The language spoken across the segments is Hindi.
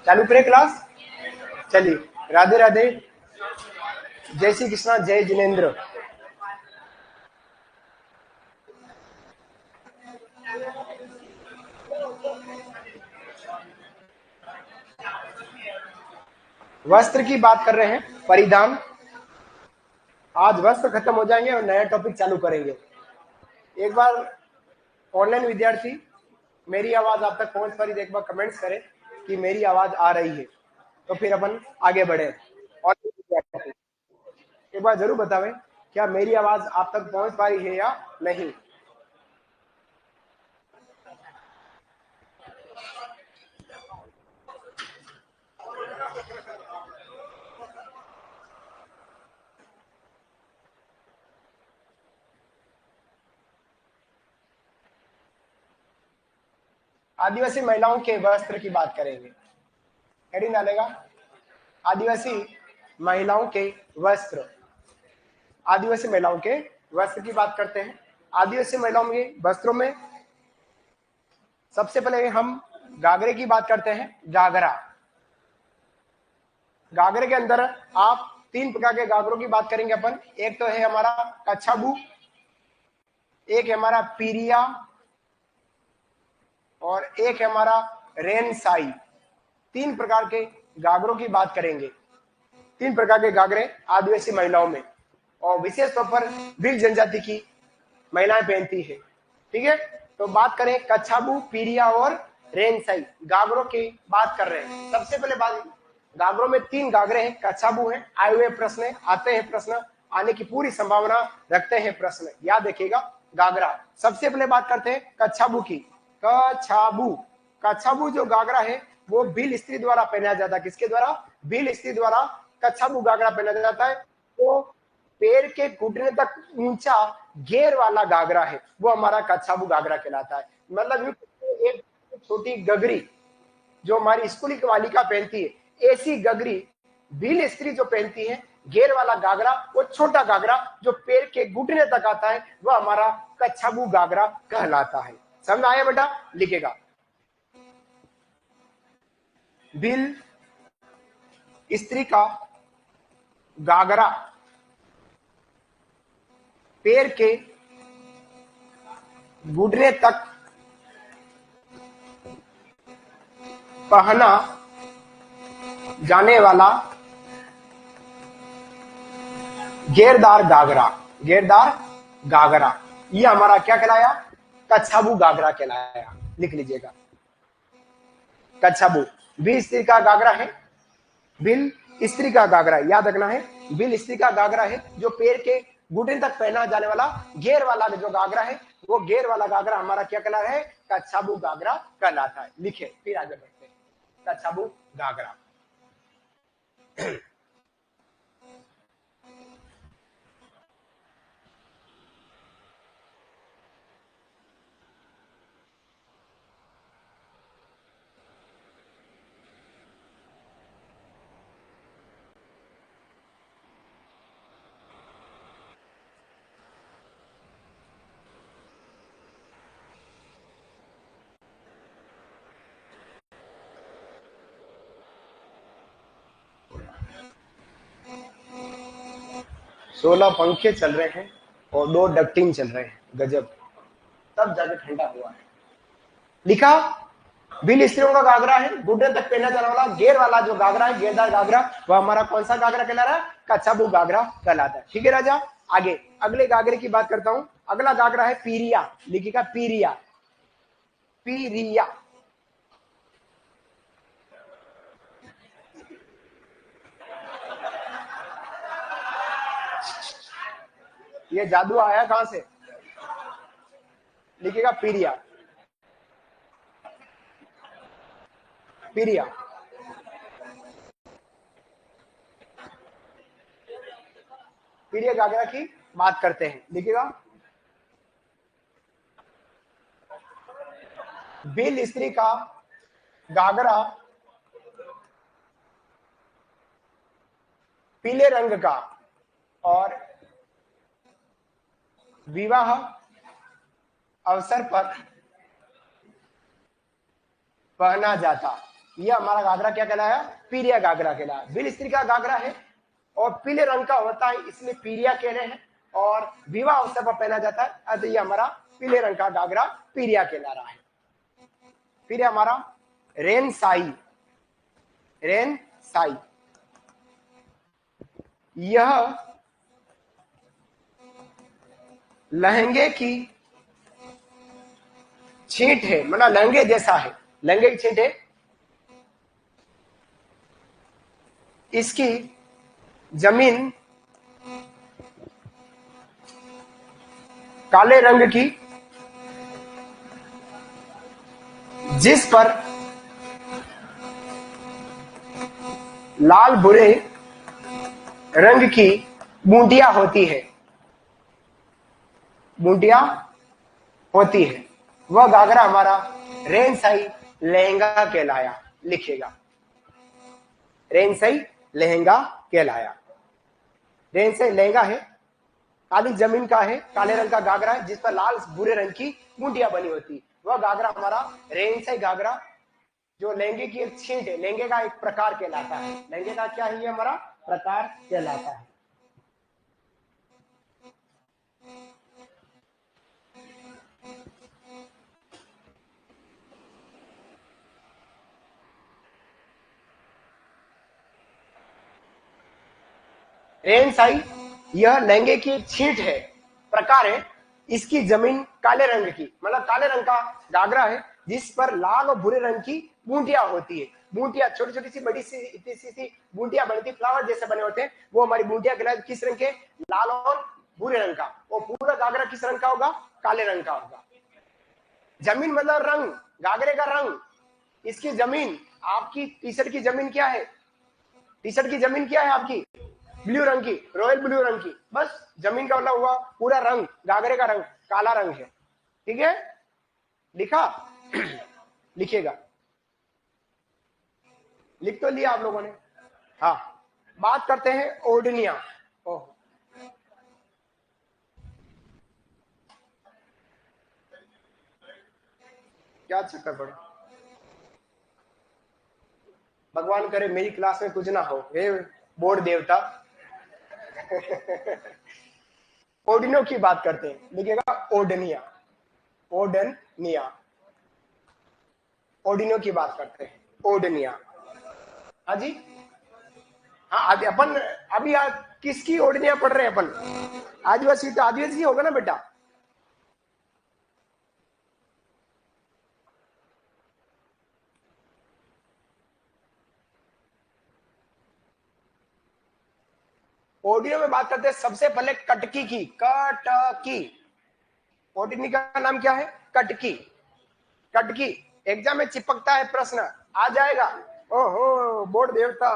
चालू करें क्लास? चलिए, राधे राधे, जय श्री कृष्णा, जय जिनेन्द्र। वस्त्र की बात कर रहे हैं, परिधान। आज वस्त्र खत्म हो जाएंगे और नया टॉपिक चालू करेंगे। एक बार ऑनलाइन विद्यार्थी मेरी आवाज आप तक पहुंच पा रही, एक बार कमेंट्स करें कि मेरी आवाज आ रही है, तो फिर अपन आगे बढ़े। और एक बार जरूर बतावें क्या मेरी आवाज आप तक पहुंच पा रही है या नहीं। आदिवासी महिलाओं के वस्त्र की बात करेंगे। हेडिंग डालेगा आदिवासी महिलाओं के वस्त्र। आदिवासी महिलाओं के वस्त्र की बात करते हैं। आदिवासी महिलाओं के वस्त्रों में सबसे पहले हम घाघरे की बात करते हैं। घाघरा, घाघरे के अंदर आप 3 प्रकार के घाघरों की बात करेंगे अपन। एक तो है हमारा कच्छाबू, एक है हमारा पीरिया, और एक है हमारा रेनसाई। 3 प्रकार के घाघरों की बात करेंगे। 3 प्रकार के घाघरे आदिवासी महिलाओं में, और विशेष तौर पर भील जनजाति की महिलाएं पहनती है। ठीक है, तो बात करें कच्छाबू, पीरिया और रेनसाई घाघरों की बात कर रहे हैं। सबसे पहले बात, घाघरों में 3 घाघरे हैं, कच्छाबू हैं। आए हुए प्रश्न आते हैं, प्रश्न आने की पूरी संभावना रखते हैं प्रश्न, याद रखिएगा। घाघरा सबसे पहले बात करते हैं कच्छाबू की। कच्छाबू, कच्छाबू जो घाघरा है वो भील स्त्री द्वारा पहना जाता है। किसके द्वारा? भील स्त्री द्वारा कच्छाबू घाघरा पहना जाता है। तो पैर के घुटने तक ऊंचा घेर वाला घाघरा है, वो हमारा कच्छाबू घाघरा कहलाता है। मतलब एक छोटी गगरी जो हमारी स्कूली बालिका पहनती है, ऐसी गगरी भील स्त्री जो पहनती है, घेर वाला घाघरा, वो छोटा घाघरा जो पैर के घुटने तक आता है, वह हमारा कच्छाबू घाघरा कहलाता है। समझ आया बेटा? लिखेगा भील स्त्री का घाघरा पैर के घुटने तक पहना जाने वाला घेरदार घाघरा, घेरदार घाघरा, ये हमारा क्या कहलाया? कच्छाबू घाघरा कहलाया। लिख लीजिएगा कच्छाबू। भील स्त्री का घाघरा है, भील स्त्री का घाघरा याद रखना है। भील स्त्री का घाघरा है जो पैर के घुटने तक पहना जाने वाला घेर वाला जो घाघरा है, वो घेर वाला घाघरा हमारा क्या कहलाता है? कच्छाबू घाघरा कहलाता है। लिखे, फिर आगे बढ़ते हैं। कच्छाबू घाघरा। 16 पंखे चल रहे हैं और 2 डक्टिंग चल रहे हैं, गजब, तब जाके ठंडा हुआ है। लिखा भील स्त्रियों का घाघरा है, घुटने तक पहना जाने वाला घेर वाला जो घाघरा है, घेरदार घाघरा, वह हमारा कौन सा घाघरा कहला रहा है? कच्छाबू घाघरा कहलाता है। ठीक है राजा, आगे अगले घाघरे की बात करता हूं। अगला घाघरा है पीरिया। लिखिएगा पीरिया, पीरिया। ये जादू आया कहां से? लिखिएगा पीरिया, पीरिया। पीरिया घाघरा की बात करते हैं। लिखिएगा भील स्त्री का घाघरा पीले रंग का और विवाह अवसर पर पहना जाता। यह हमारा घाघरा क्या कहलाया? पीरिया घाघरा कहलाया। बिल स्त्री का घाघरा है और पीले रंग का होता है, इसलिए पीरिया कह रहे हैं, और विवाह अवसर पर पहना जाता है, अतः यह हमारा पीले रंग का घाघरा पीरिया कहला रहा है। फिर हमारा रेन साई। रेन साई यह लहंगे की छींट है, मतलब लहंगे जैसा है, लहंगे की छींट है। इसकी जमीन काले रंग की, जिस पर लाल भूरे रंग की बूंटियां होती है, बूंटियां होती है। वह घाघरा हमारा रेनसाई लहंगा कहलाया। लिखिएगा, रेनसाई लहंगा कहलाया। रेनसाई लहंगा है, काली जमीन का है, काले रंग का घाघरा है, जिस पर लाल भूरे रंग की बूंटियां बनी होती। वह घाघरा हमारा रेनसाई घाघरा, जो लहंगे की एक छींट है, लहंगे का एक प्रकार कहलाता है। लहंगे का क्या है? ये हमारा प्रकार कहलाता है। रेनसाई यह लहंगे की एक छींट है, प्रकार है। इसकी जमीन काले रंग की, मतलब काले रंग का घाघरा है, जिस पर लाल और भूरे रंग की बूंटियां होती है। बूंटियां छोटी छोटी सी, बड़ी सी, इतनी सी बूंटियां बनती, फ्लावर जैसे बने होते हैं, वो हमारी बूंटियां कहलाती। किस रंग के? लाल और भूरे रंग का। और पूरा घाघरा किस रंग का होगा? काले रंग का होगा। जमीन मतलब रंग, घाघरे का रंग। इसकी जमीन, आपकी टी शर्ट की जमीन क्या है? टी शर्ट की जमीन क्या है आपकी? ब्लू रंग की, रॉयल ब्लू रंग की। बस जमीन का मतलब हुआ पूरा रंग, घाघरे का रंग काला रंग है। ठीक है, लिखा? लिखिएगा, लिख तो लिया आप लोगों ने? हाँ, बात करते हैं ओढ़निया। ओह, क्या चक्कर पड़ा? भगवान करे मेरी क्लास में कुछ ना हो, हे बोर्ड देवता। ओडिनो की बात करते हैं, लिखिएगा ओडनिया। ओडनिया, ओडिनो की बात करते हैं, ओडनिया। हाँ जी, हाँ अपन अभी किसकी ओढ़नियां पढ़ रहे हैं अपन? आदिवासी, तो आदिवासी होगा ना बेटा। ओडियो में बात करते हैं सबसे पहले कटकी की। कटकी, ओडिनी का नाम क्या है? कटकी। कटकी एग्जाम में चिपकता है प्रश्न, आ जाएगा। ओहो बोर्ड देवता,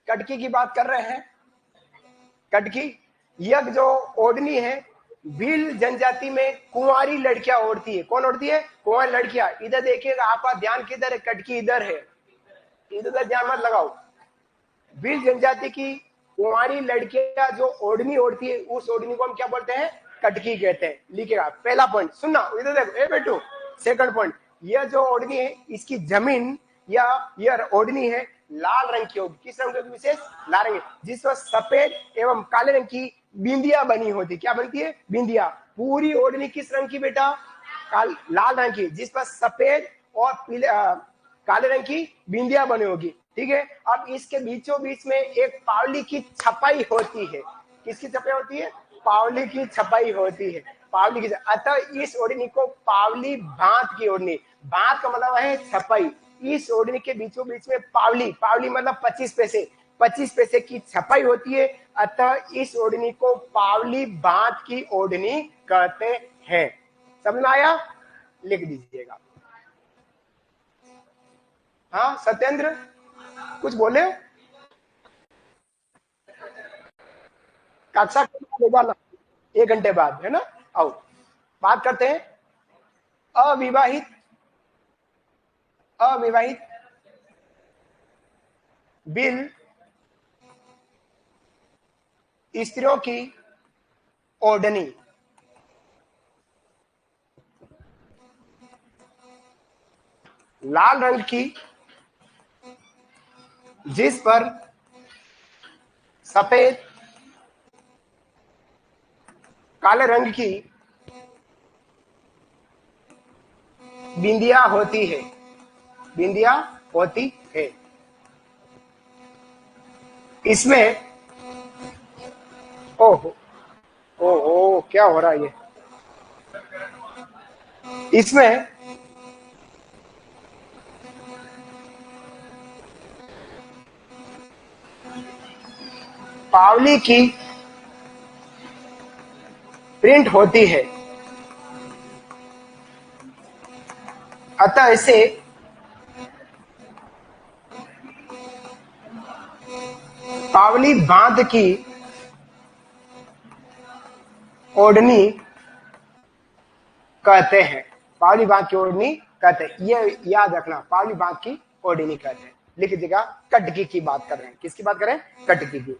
कटकी की बात कर रहे हैं। कटकी, यह जो ओढ़नी है, भील जनजाति में कुंवारी लड़कियां ओढ़ती है। कौन ओढ़ती है? कुंवारी लड़कियां। इधर देखिएगा, आपका ध्यान किधर है? कटकी इधर है, इधर ध्यान मत लगाओ। भील जनजाति की कुंवारी लड़कियां जो ओढ़नी ओढ़ती है, उस ओढ़नी को हम क्या बोलते हैं? कटकी कहते हैं। लिखिएगा, पहला पॉइंट सुनना, इधर देखो, ए बेटू। सेकंड पॉइंट, यह जो ओढ़नी है, इसकी जमीन या यह ओढ़नी है लाल रंग की होगी। किस रंग की? विशेष लाल रंग, जिस पर सफेद एवं काले रंग की बिंदिया बनी होती। क्या बनती है? बिंदिया। पूरी ओढ़नी किस रंग की बेटा? लाल रंग की, जिस पर सफेद और पीले काले रंग की बिंदिया बनी होगी। ठीक है, अब इसके बीचों बीच में एक पावली की छपाई होती है। किसकी छपाई होती है? पावली की छपाई होती है। पावली की, अतः इस ओढ़नी को पावली भांत की ओढ़नी, भांत का मतलब है छपाई। इस ओढ़नी के बीचों बीच में पावली, पावली मतलब 25 पैसे, 25 पैसे की छपाई होती है। अतः इस ओढ़नी को पावली भांत की ओढ़नी कहते हैं। समझ में आया? लिख दीजिएगा। हाँ सत्येंद्र, कुछ बोले? कक्षा के बाद होगा ना, 1 घंटे बाद, है ना? आओ बात करते हैं अविवाहित, अविवाहित बिल स्त्रियों की ओढ़नी। लाल रंग की जिस पर सफेद काले रंग की बिंदिया होती है, बिंदिया होती है। इसमें ओहो ओहो क्या हो रहा है ये, इसमें पावली की प्रिंट होती है, अतः इसे पावली बांध की ओढ़नी कहते हैं। पावली बांध की ओढ़नी कहते हैं, ये याद रखना, पावली बांध की ओढ़नी कहते हैं। लिख दीजिएगा, कटकी की बात कर रहे हैं। किसकी बात कर रहे हैं? कटकी की।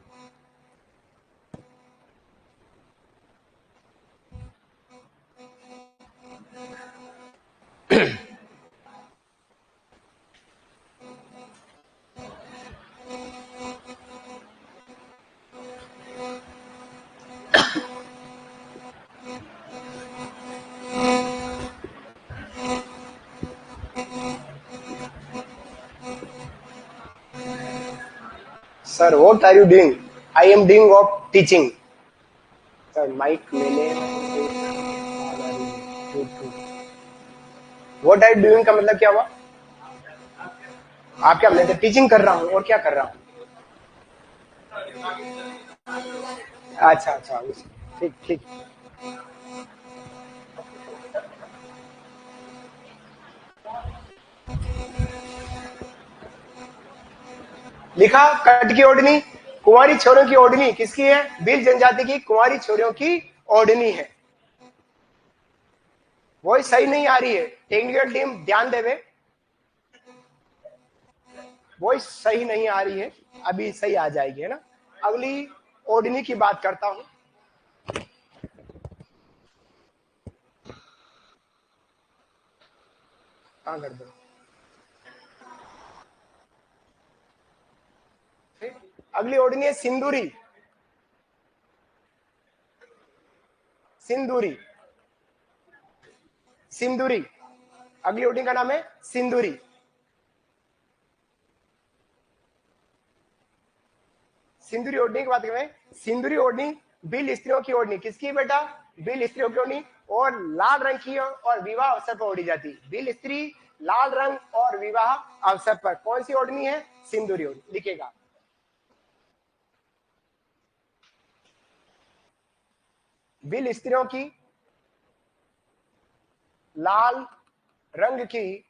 Sir what are you doing? I am doing of teaching. Sir mike मैंने व्हाट आर यू डूइंग का मतलब क्या हुआ? आप क्या बोले? टीचिंग कर रहा हूँ। और क्या कर रहा हूँ? अच्छा अच्छा, ठीक ठीक। लिखा कट की ओढ़नी, कुंवारी छोरों की ओढ़नी किसकी है? भील जनजाति की कुंवारी छोरियों की ओढ़नी है। वो सही नहीं आ रही है, टेक्निकल टीम ध्यान देवे, वो सही नहीं आ रही है, अभी सही आ जाएगी, है ना। अगली ओढ़नी की बात करता हूं। कहां कर दो? अगली ओढ़नी है सिंदूरी। सिंदूरी, सिंदूरी, अगली ओढ़नी का नाम है सिंदूरी। सिंदूरी ओढ़नी की बात करें, सिंदूरी ओढ़नी भील स्त्रियों की ओढ़नी किसकी है बेटा? भील स्त्रियों की ओढ़नी, और लाल रंग की और विवाह अवसर पर ओढ़ी जाती। भील स्त्री, लाल रंग और विवाह अवसर पर कौन सी ओढ़नी है? सिंदूरी ओढ़नी। लिखेगा, भील स्त्रियों की लाल रंग की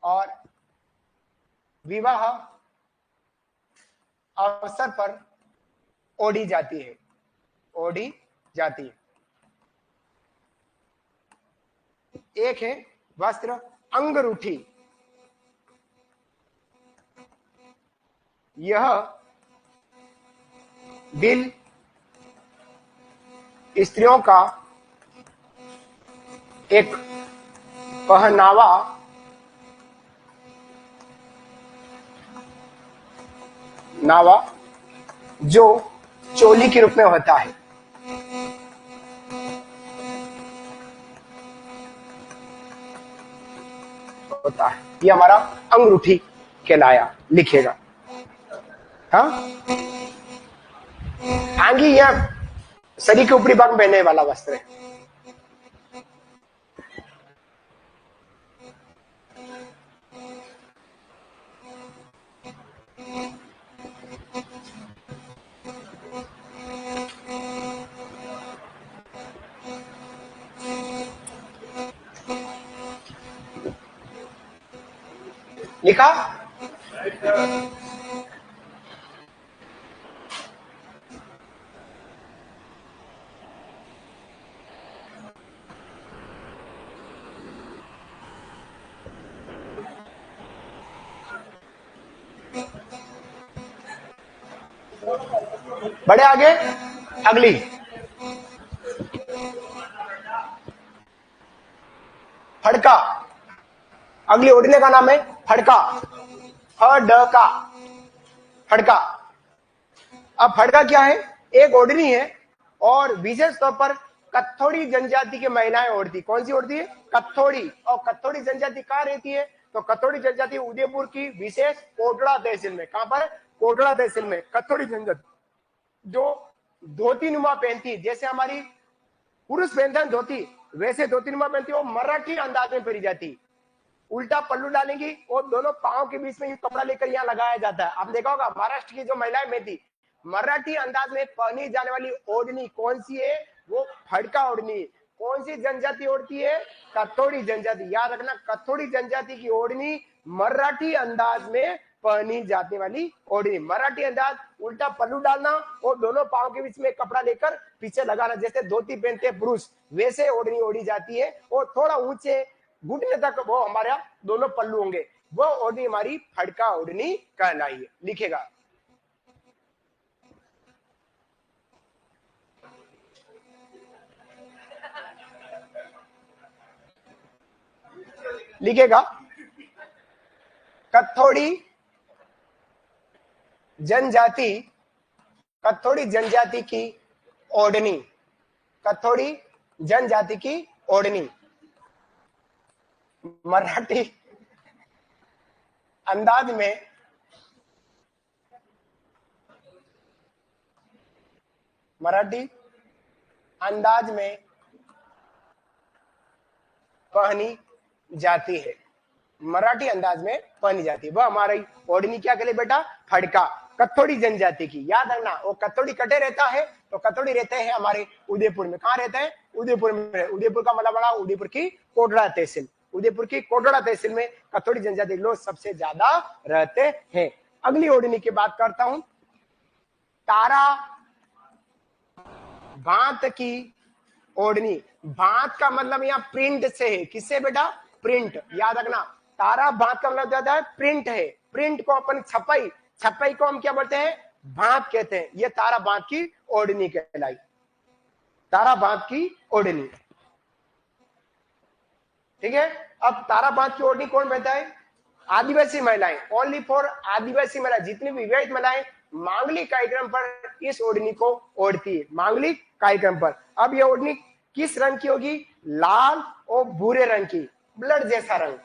और विवाह अवसर पर ओढ़ी जाती है, ओढ़ी जाती है। एक है वस्त्र अंगरूठी, यह भील स्त्रियों का एक पहनावा नावा जो चोली के रूप में होता है। होता है, ये हमारा अंगूठी कहलाया। लिखेगा, हाँ, आंगी यह शरीर के ऊपरी भाग में पहनने वाला वस्त्र है। लिखा, बड़े आगे। अगली फड़का, अगली ओढ़नी का नाम है फड़का, फड़का, फड़का। अब फड़का क्या है? एक ओढ़नी है और विशेष तौर पर कत्थोड़ी जनजाति की महिलाएं ओढ़ती। कौन सी ओढ़ती है? कत्थोड़ी। और कत्थोड़ी जनजाति कहाँ रहती है? तो कत्थोड़ी जनजाति उदयपुर की विशेष कोटड़ा तहसील में। कहां पर? कोटड़ा तहसील में कत्थोड़ी जनजाति जो धोती नुमा पहनती है, जैसे हमारी पुरुष पहनते हैं धोती, वैसे धोती नुमा पहनती है, वो मराठी अंदाज में पहनी जाती। उल्टा पल्लू डालेंगी और दोनों पांव के बीच में कपड़ा लेकर यहाँ लगाया जाता है। आप देखा होगा महाराष्ट्र की जो महिलाएं पहनती, मराठी अंदाज में पहनी जाने वाली ओढ़नी कौन सी है? वो फड़का ओढ़नी। कौन सी जनजाति ओढ़ती है? कत्थोड़ी जनजाति। याद रखना, कत्थोड़ी जनजाति की ओढ़नी मराठी अंदाज में पहनी जाने वाली ओढ़नी। मराठी अंदाज, उल्टा पल्लू डालना और दोनों पांव के बीच में कपड़ा लेकर पीछे लगाना, जैसे धोती पहनते हैं पुरुष, वैसे ओढ़नी ओढ़ी जाती है। और थोड़ा ऊंचे घुटने तक वो हमारा दोनों पल्लू होंगे, वो ओढ़नी हमारी फड़का ओढ़नी कहलाई है। लिखेगा, लिखेगा कत्थोड़ी जनजाति, कत्थोड़ी जनजाति की ओढ़नी, कत्थोड़ी जनजाति की ओढ़नी मराठी अंदाज में पहनी जाती है। मराठी अंदाज में पहनी जाती है वह हमारी ओढ़नी क्या कहले बेटा? फड़का। कत्थोड़ी जनजाति की। याद रखना, वो कत्थोड़ी कटे रहता है, तो कत्थोड़ी रहते हैं हमारे उदयपुर में। कहाँ रहते हैं? उदयपुर में। उदयपुर का मतलब बड़ा उदयपुर की कोटड़ा तहसील, उदयपुर की कोटड़ा तहसील में कत्थोड़ी जनजाति लोग सबसे ज्यादा रहते हैं। अगली ओढ़नी की बात करता हूं, तारा भांत की ओढ़नी। भांत का मतलब यहाँ प्रिंट से है। किससे बेटा? प्रिंट। याद रखना, तारा भांत का मतलब ज्यादा है प्रिंट है। प्रिंट को अपन छपाई, छपाई को हम क्या बोलते हैं? भांत कहते हैं। ये तारा भांत की ओढ़नी कहलाई, तारा भांत की ओढ़नी। ठीक है। अब तारा भांत की ओढ़नी कौन पहनता है? आदिवासी महिलाएं। ओनली फॉर आदिवासी महिलाएं। जितनी भी विवाहित महिलाएं मांगलिक कार्यक्रम पर इस ओढ़नी को ओढ़ती है, मांगलिक कार्यक्रम पर। अब ये ओढ़नी किस रंग की होगी? लाल और भूरे रंग की, ब्लड जैसा रंग,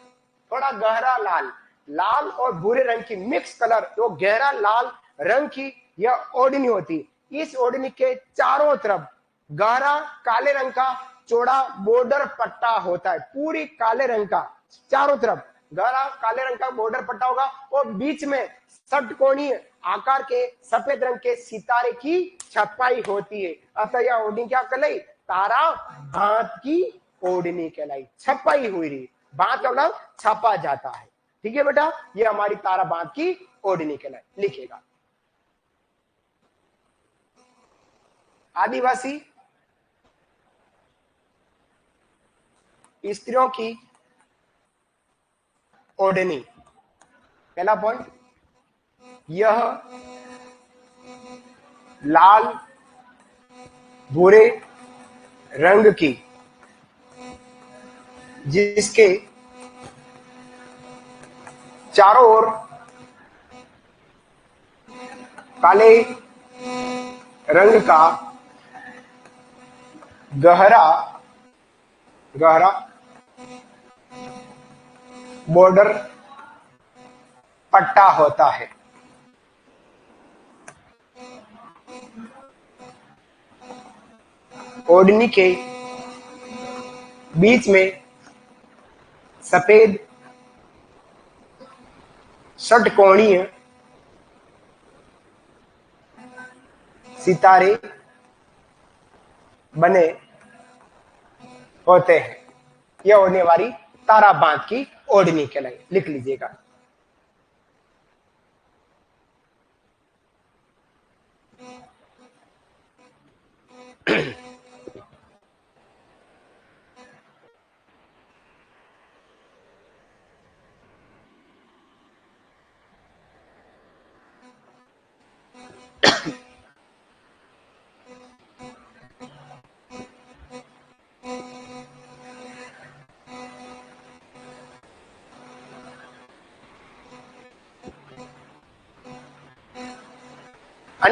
थोड़ा गहरा लाल, लाल और भूरे रंग की मिक्स कलर, तो गहरा लाल रंग की यह ओढ़नी होती। इस ओढ़नी के चारों तरफ गहरा काले रंग का चौड़ा बॉर्डर पट्टा होता है, पूरी काले रंग का, चारों तरफ गहरा काले रंग का बॉर्डर पट्टा होगा और बीच में षटकोणीय आकार के सफेद रंग के सितारे की छपाई होती है। अतः यह ओढ़नी क्या कहलाई? तारा भांत की ओढ़नी कहलाई। छपाई हुई रही, भांत का मतलब छपा जाता है। ठीक है बेटा, ये हमारी तारा भांत की ओढ़नी कहलाई। लिखेगा, आदिवासी स्त्रियों की ओढ़नी। पहला पॉइंट, यह लाल भूरे रंग की, जिसके चारों ओर काले रंग का गहरा गहरा बॉर्डर पट्टा होता है। ओढ़नी के बीच में सफेद षटकोणीय सितारे बने होते हैं। यह ओढ़नी हमारी तारा भांत की ओढ़नी कहलाई। लिख लीजिएगा,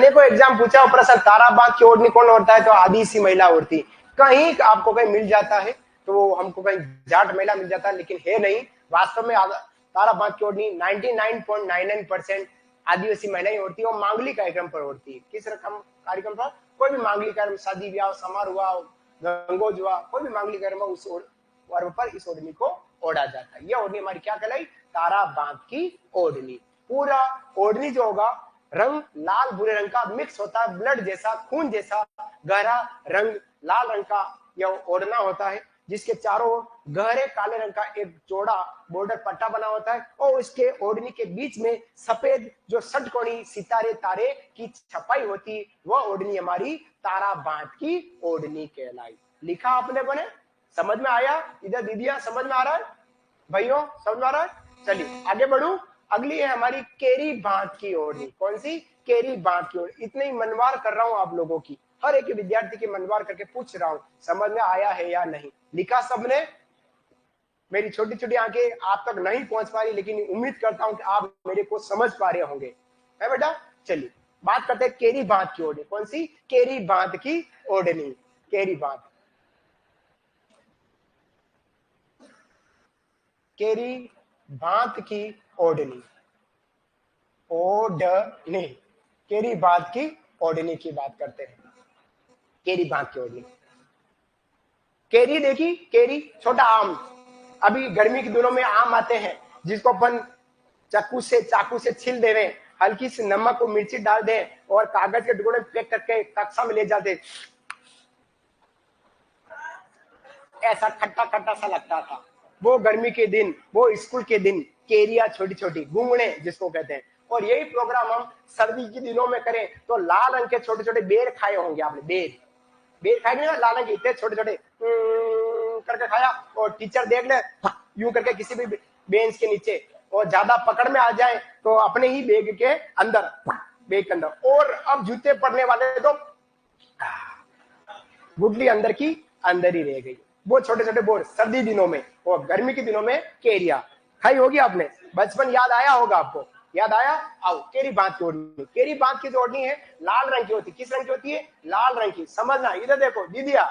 अनेकों एग्जाम पूछा और प्रश्न तारा बांध की ओढ़नी कौन ओढ़ता है, तो आदि सी महिला ओढ़ती। कहीं आपको कहीं मिल जाता है तो हमको कहीं जाट महिला मिल जाता है, लेकिन है नहीं। वास्तव में तारा बांध की ओढ़नी 99.99% आदिवासी महिलाएं ओढ़ती है और मांगलिक कार्यक्रम पर ओढ़ती है। किस रकम कार्यक्रम पर? कोई भी मांगलिक कार्यक्रम, शादी ब्याह, समारोह, गंगोज हुआ, कोई भी मांगलिक कार्यक्रम उस पर्व पर इस ओढ़नी को ओढ़ा जाता है। यह ओढ़नी हमारी क्या कहलाई? तारा बांध की ओढ़नी। पूरा ओढ़नी जो होगा रंग लाल भूरे रंग का मिक्स होता है, ब्लड जैसा, खून जैसा गहरा रंग लाल रंग का यह ओढ़ना होता है, जिसके चारों ओर गहरे काले रंग का एक चौड़ा बॉर्डर पट्टा बना होता है और उसके ओढ़नी के बीच में सफेद जो षटकोणी सितारे तारे की छपाई होती है, वह ओढ़नी हमारी तारा बांध की ओढ़नी कहलाई। लिखा आपने बने? समझ में आया? इधर दीदियां समझ में आ रहा है? भाइयों समझ में आ रहा है? चलिए आगे बढ़ू। अगली है हमारी केरी बांध की ओढ़नी। कौन सी? केरी बांध की ओढ़नी। इतने ही मनवार कर रहा हूं आप लोगों की, हर एक विद्यार्थी की मनवार करके पूछ रहा हूं, समझ में आया है या नहीं? लिखा सबने? मेरी छोटी छोटी आंखें आप तक नहीं पहुंच पा रही, लेकिन उम्मीद करता हूं कि आप मेरे को समझ पा रहे होंगे, है बेटा? चलिए बात करते हैं केरी बांध की ओढ़नी। कौन सी? केरी बांध की ओढ़नी। केरी बांध, केरी बांध की ओढ़नी। ओढ़नी, केरी बांध की ओढ़नी की बात करते हैं। केरी बांध की ओढ़नी। केरी देखी? केरी छोटा आम, अभी गर्मी के दिनों में आम आते हैं जिसको अपन चाकू से छील दे रहे हैं, हल्की सी नमक और मिर्ची डाल दें और कागज के टुकड़े पैक करके कक्षा में ले जाते, ऐसा खट्टा खट्टा सा लगता था। वो गर्मी के दिन, वो स्कूल के दिन, केरिया छोटी छोटी गुंगणे जिसको कहते हैं। और यही प्रोग्राम हम सर्दी के दिनों में करें तो लाल रंग के छोटे छोटे बेर खाए होंगे आपने। बेर खाएंगे ना, लाल रंग के इतने छोटे छोटे करके खाया, और टीचर देख ले यूं करके किसी भी बेंच के नीचे, और ज्यादा पकड़ में आ जाए तो अपने ही बैग के अंदर, बैग के अंदर। और अब जूते पड़ने वाले तो गुडली अंदर की अंदर ही रह गई। वो छोटे छोटे बोर सर्दी दिनों में, और गर्मी के दिनों में केरिया खाई होगी आपने। बचपन याद आया होगा आपको? याद आया? आओ केरी बांध की ओढ़नी। केरी बांध की जो ओढ़नी है लाल रंग की होती है। किस रंग की होती है? लाल रंग की। समझना, इधर देखो दीदिया,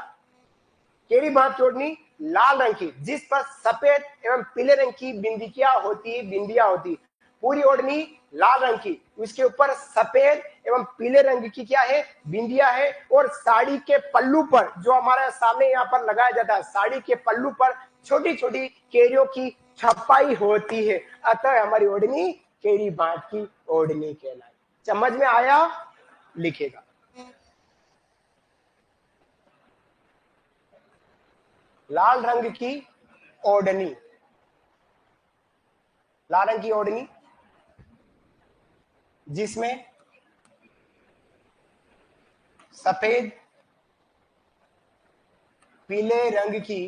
केरी बांध की ओढ़नी लाल रंग की, जिस पर सफेद एवं पीले रंग की बिंदियां होती। पूरी ओढ़नी लाल रंग की, उसके ऊपर सफेद एवं पीले रंग की क्या है? बिंदिया है। और साड़ी के पल्लू पर, जो हमारे सामने यहाँ पर लगाया जाता है, साड़ी के पल्लू पर छोटी छोटी केरियों की छपाई होती है। अतः हमारी ओढ़नी केरी बांध की ओढ़नी कहलाई। समझ में आया? लिखेगा। लाल रंग की ओढ़नी, लाल रंग की ओढ़नी जिसमें सफेद पीले रंग की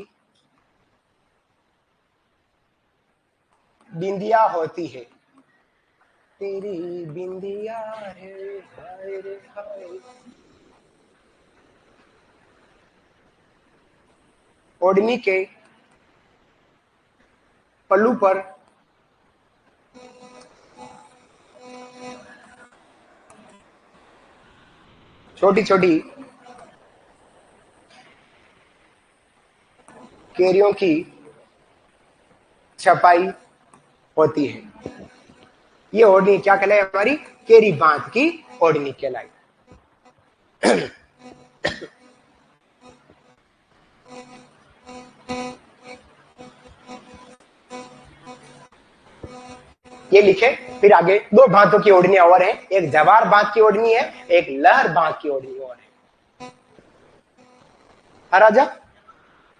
बिंदिया होती है। तेरी बिंदिया रे हाय रे हाय। ओढ़नी के पल्लू पर छोटी छोटी केरियों की छपाई होती है। ये ओढ़नी क्या कहलाई? हमारी केरी बांध की ओढ़नी कहलाई। ये लिखे। फिर आगे दो बांधों की ओढ़नियां और है, एक जवार बांध की ओढ़नी है, एक लहर बांध की ओढ़नी और है। राजा,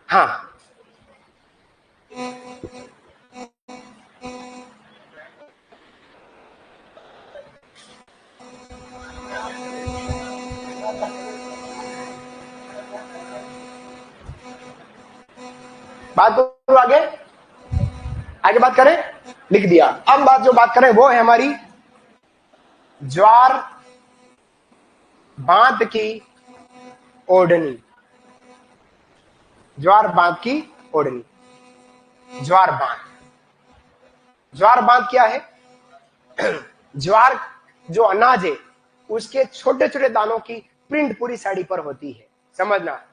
हाँ बात करो आगे, आगे बात करें। लिख दिया। अब बात करें वो है हमारी ज्वार बांध की ओढ़नी। ज्वार बांध की ओढ़नी। ज्वार बांध, ज्वार बांध क्या है? ज्वार जो अनाज है उसके छोटे छोटे दानों की प्रिंट पूरी साड़ी पर होती है। समझना,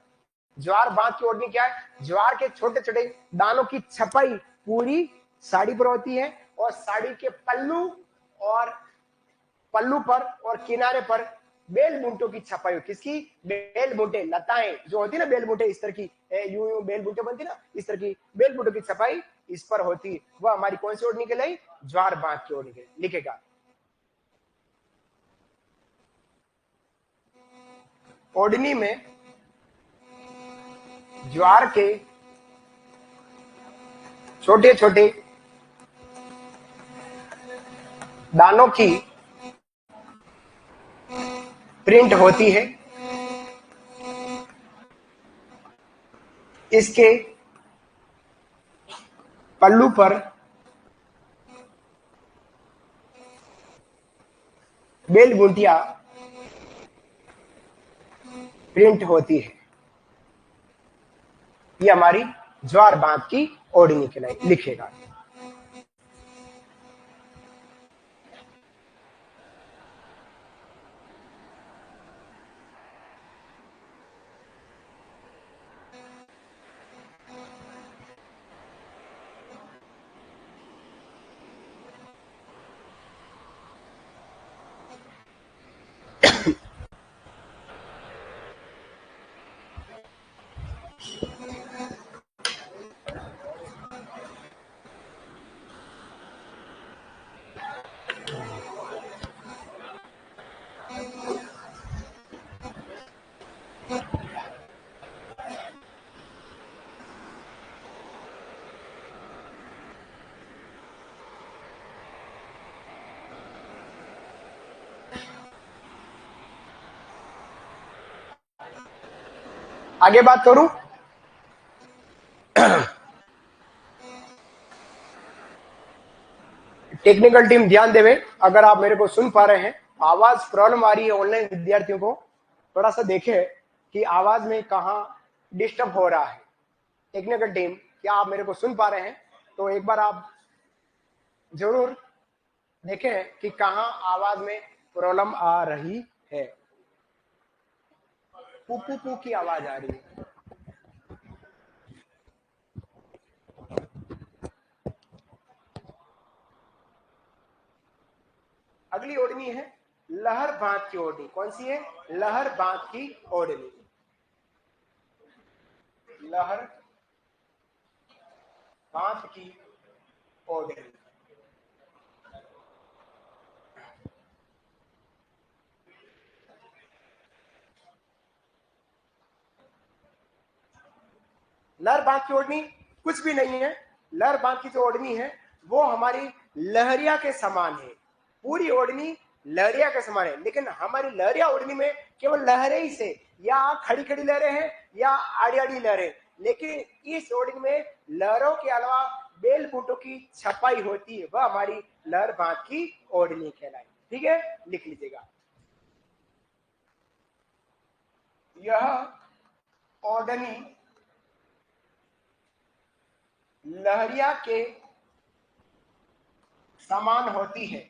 ज्वार बांध की ओढ़नी क्या है? ज्वार के छोटे छोटे दानों की छपाई पूरी साड़ी पर होती है और साड़ी के पल्लू पर और किनारे पर बेल बूंटों की छपाई हो। किसकी? बेल बूंटे, लताएं जो होती है ना, बेल बूंटे इस तरह की, यूं यूं बेल बूंटे बनती ना, इस तरह की बेल बूंटों की छपाई इस पर होती। वह हमारी कौन सी ओढ़नी कहलाई? ज्वार बांध की ओढ़नी कहलाई। लिखेगा, ओढ़नी में ज्वार के छोटे छोटे दानों की प्रिंट होती है। इसके पल्लू पर बेल बूटियां प्रिंट होती है। ये हमारी ज्वार बांध की ओढ़नी कहलाई। लिखेगा, आगे बात करूं। टेक्निकल टीम ध्यान देवे, अगर आप मेरे को सुन पा रहे हैं, आवाज प्रॉब्लम आ रही है ऑनलाइन विद्यार्थियों को, थोड़ा सा देखें कि आवाज में कहाँ डिस्टर्ब हो रहा है। टेक्निकल टीम, क्या आप मेरे को सुन पा रहे हैं? तो एक बार आप जरूर देखें कि कहाँ आवाज में प्रॉब्लम आ रही है। पू पू पू की आवाज आ रही है। अगली ओढ़नी है लहर बांध की ओढ़नी। कौन सी है? लहर बांध की ओढ़नी। लहर बांध की ओढ़नी। लहर बांध की ओढ़नी कुछ भी नहीं है। लहर बांध की जो ओढ़नी है वो हमारी लहरिया के समान है। पूरी ओढ़नी लहरिया के समान है, लेकिन हमारी लहरिया ओढ़नी में केवल लहरें ही से, या खड़ी खड़ी लहरें हैं या आड़ी आड़ी लहरें, लेकिन इस ओढ़नी में लहरों के अलावा बेल बूटों की छपाई होती है। वह हमारी लहर बांध की ओढ़नी कहलाई। ठीक है, लिख लीजिएगा। यह ओढ़नी लहरिया के समान होती है।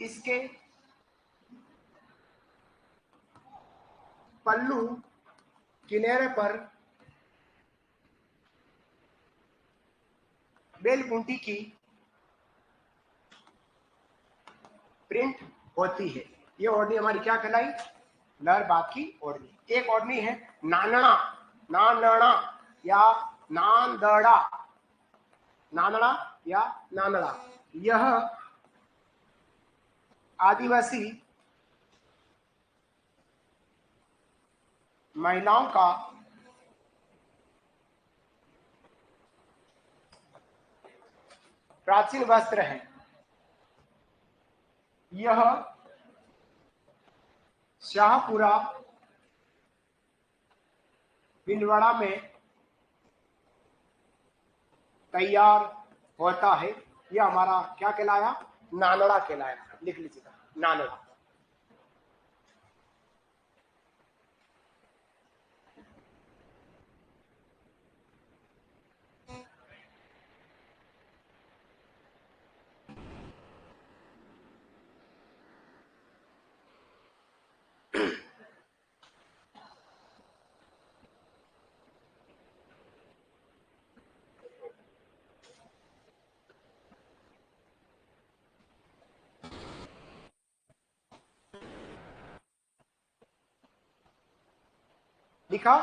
इसके पल्लू किनारे पर बेल बूटी की प्रिंट होती है। ये ओढ़नी हमारी क्या कहलाई? लहर बात की ओढ़नी। एक ओढ़नी है नानड़ा, नानड़ा या नांदड़ा, नानड़ा या नानड़ा। यह आदिवासी महिलाओं का प्राचीन वस्त्र है। यह शाहपुरा भीलवाड़ा में तैयार होता है। यह हमारा क्या कहलाया? नानड़ा कहलाया। लिख लीजिएगा, नानड़ा। लिखा।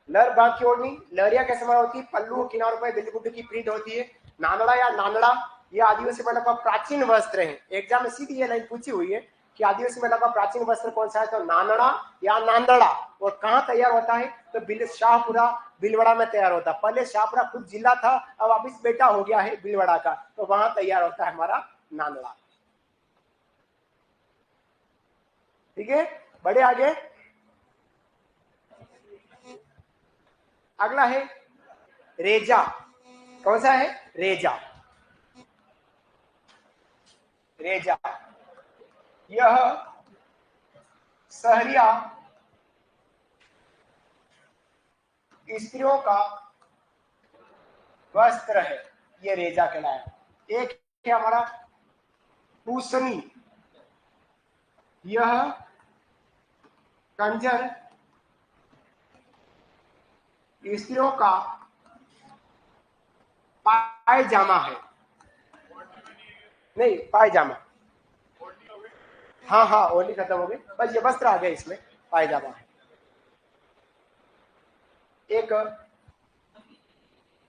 लहर बाग की ओढ़नी, लहरिया कैसे बना होती है, पल्लू किनारों पर बिल्कुल की प्रिंट होती है। नानड़ा या नानड़ा ये आदिवासी महिला का प्राचीन वस्त्र है। एग्जाम में सीधी ये लाइन पूछी हुई है कि आदिवासी महिला का प्राचीन वस्त्र कौन सा है, तो नानड़ा या नांदड़ा। और कहाँ तैयार होता है, तो शाहपुरा भीलवाड़ा में तैयार होता है। पहले शाहपुरा खुद जिला था, अब वापिस बेटा हो गया है भीलवाड़ा का, तो वहां तैयार होता है हमारा नानड़ा। ठीक है, बड़े आगे। अगला है रेजा। कौन सा है, रेजा। रेजा यह सहरिया स्त्रियों का वस्त्र है, ये रेजा कहलाया। एक है हमारा पूसनी, यह कंजर स्त्रियों का पायजामा है। नहीं, पायजामा, हाँ हाँ ओढ़नी खत्म हो गई, बस ये वस्त्र आ गया, इसमें पायजामा है। एक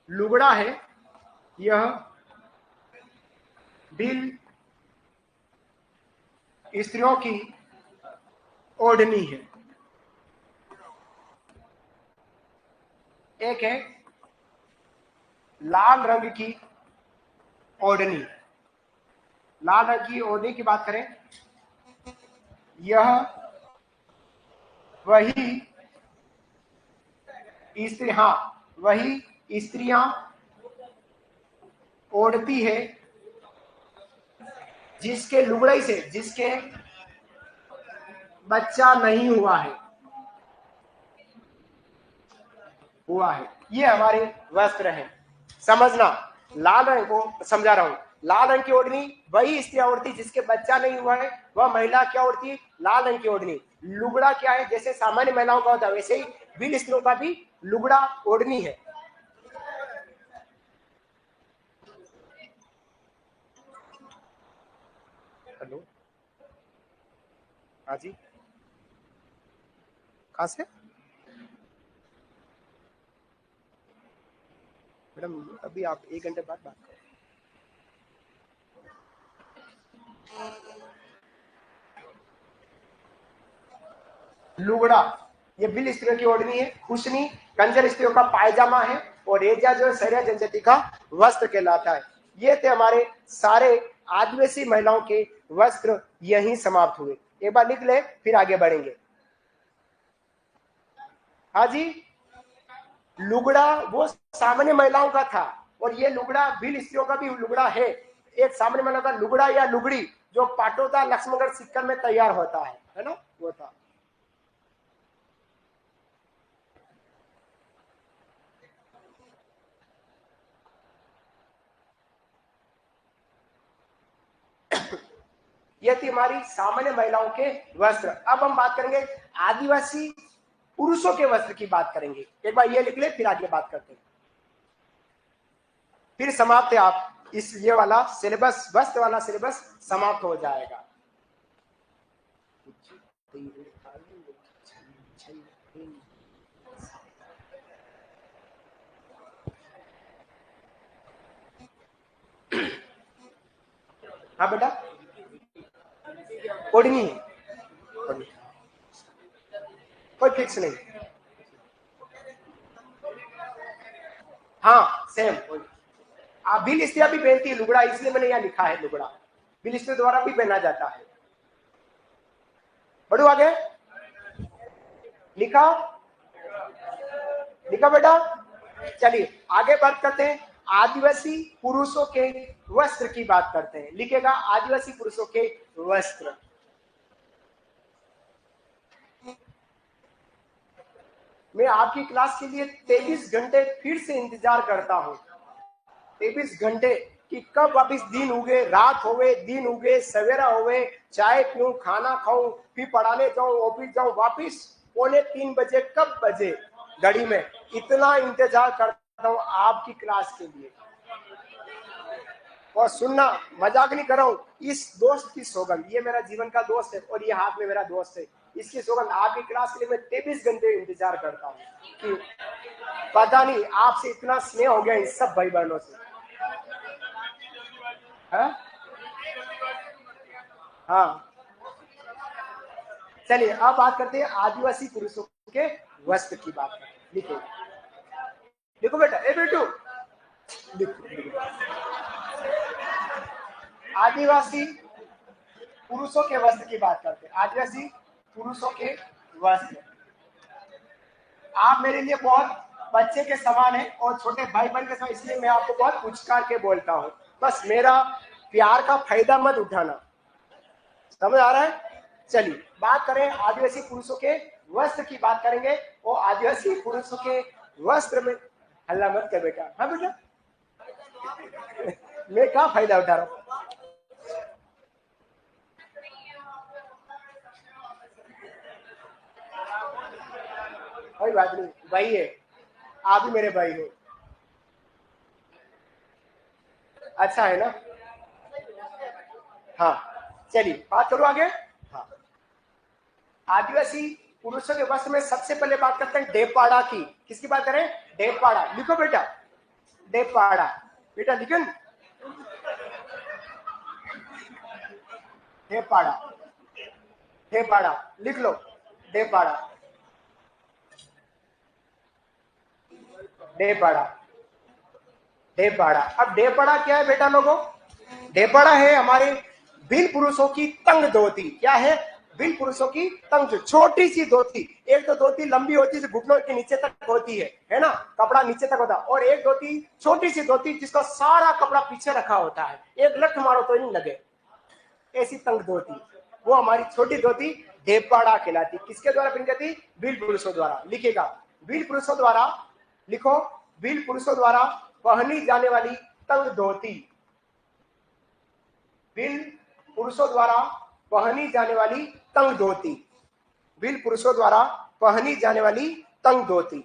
लुगड़ा है, यह भील स्त्रियों की ओढ़नी है। एक है लाल रंग की ओढ़नी। लाल रंग की ओढ़नी की बात करें, यह वही स्त्री, हाँ वही स्त्रियां ओढ़ती है जिसके लुगड़े से, जिसके बच्चा नहीं हुआ है, ये हमारे वस्त्र हैं। समझना, लाल रंग को समझा रहा हूं। लाल रंग की ओढ़नी वही स्त्रियां ओढ़ती जिसके बच्चा नहीं हुआ है, वह महिला क्या ओढ़ती है, लाल रंग की ओढ़नी। लुगड़ा क्या है, जैसे सामान्य महिलाओं का होता है वैसे ही वीर स्त्रियों का भी लुगड़ा ओढ़नी है। हेलो, हाँ जी, कहाँ से मैडम, अभी आप 1 घंटे बाद बात करो। लुगड़ा ये बिल स्त्रियों की ओढ़नी है, खुशनी कंजर स्त्रियों का पायजामा है, और रेजा जो है सहरिया जनजाति का वस्त्र कहलाता है। ये थे हमारे सारे आदिवासी महिलाओं के वस्त्र, यहीं समाप्त हुए। एक बार लिख ले, फिर आगे बढ़ेंगे। हाँ जी, लुगड़ा वो सामान्य महिलाओं का था, और ये लुगड़ा भील स्त्रियों का भी लुगड़ा है। एक सामान्य महिला का लुगड़ा या लुगड़ी जो पाटोदा लक्ष्मणगढ़ सिक्कर में तैयार होता है ना, वो था। ये थी हमारी सामान्य महिलाओं के वस्त्र। अब हम बात करेंगे आदिवासी पुरुषों के वस्त्र की बात करेंगे। एक बार ये लिख ले, फिर आगे बात करते हैं। फिर समाप्त है आप इस ये वाला सिलेबस, वस्त्र वाला सिलेबस समाप्त हो जाएगा। हाँ बेटा, ओढ़नी है, कोई फिक्स नहीं। हाँ सेम, बिल स्त्रियां भी पहनती है लुगड़ा, इसलिए मैंने यहाँ लिखा है लुगड़ा, बिल स्त्री द्वारा भी पहना जाता है। बढ़ो आगे, लिखा लिखा बेटा। चलिए आगे बात करते हैं, आदिवासी पुरुषों के वस्त्र की बात करते हैं। लिखेगा आदिवासी पुरुषों के वस्त्र। मैं आपकी क्लास के लिए 23 घंटे फिर से इंतजार करता हूं, 23 घंटे कि कब वापिस दिन उगे, रात होवे, दिन उगे, सवेरा होवे, चाय पीऊं, खाना खाऊं, फिर पढ़ाने जाऊं, ऑफिस जाऊं, वापिस 2:45 बजे कब बजे घड़ी में। इतना इंतजार करता हूं आपकी क्लास के लिए। और सुनना, मजाक नहीं कर रहा हूं, इस दोस्त की सौगंध, ये मेरा जीवन का दोस्त है और ये हाथ में मेरा दोस्त है, इसकी सौगंध, आपकी क्लास के लिए मैं 23 घंटे इंतजार करता हूँ कि पता नहीं आपसे इतना स्नेह हो गया इन सब भाई बहनों से। हाँ, चलिए अब बात करते हैं आदिवासी पुरुषों के वस्त्र की बात करते हैं। लिखो लिखो बेटा, ए बेटू लिखो। आदिवासी पुरुषों के वस्त्र की बात करते हैं। आदिवासी पुरुषों के वस्त्र, आप मेरे लिए बहुत बच्चे के समान है और छोटे भाई बहन के समान, इसलिए मैं आपको बहुत उचकार के बोलता हूँ। बस मेरा प्यार का फायदा मत उठाना, समझ आ रहा है। चलिए बात करें आदिवासी पुरुषों के वस्त्र की बात करेंगे। और आदिवासी पुरुषों के वस्त्र में, हल्ला मत कर बेटा, हाँ बेटा मैं क्या फायदा उठा रहा हूँ। कोई बात नहीं, भाई है, आप भी मेरे भाई हो, अच्छा है ना। हाँ चलिए बात करो आगे। हाँ, आदिवासी पुरुषों के वस्त्र में सबसे पहले बात करते हैं डेपाड़ा की। किसकी बात करें? डेपाड़ा। लिखो बेटा, डेपाड़ा, बेटा लिखो, डेपाड़ा, डेपाड़ा लिख लो, डेपाड़ा, डेपाड़ा, डेपाड़ा। अब डेपाड़ा क्या है बेटा लोगों? डेपाड़ा है हमारे भील पुरुषों की तंग धोती। क्या है? भील पुरुषों की तंग, छोटी सी धोती। एक तो धोती लंबी होती है जो घुटनों के नीचे तक होती है ना, कपड़ा नीचे तक होता है, और एक धोती छोटी सी धोती जिसका सारा कपड़ा पीछे रखा होता है, एक लठ मारो तो नहीं लगे, ऐसी तंग धोती, वो हमारी छोटी धोती डेपाड़ा कहलाती। किसके द्वारा पहनी जाती? भील पुरुषों द्वारा। लिखेगा, भील पुरुषों द्वारा, लिखो, भील पुरुषों द्वारा पहनी जाने वाली तंग धोती। भील पुरुषों द्वारा पहनी जाने वाली तंग धोती। भील पुरुषों द्वारा पहनी जाने वाली तंग धोती।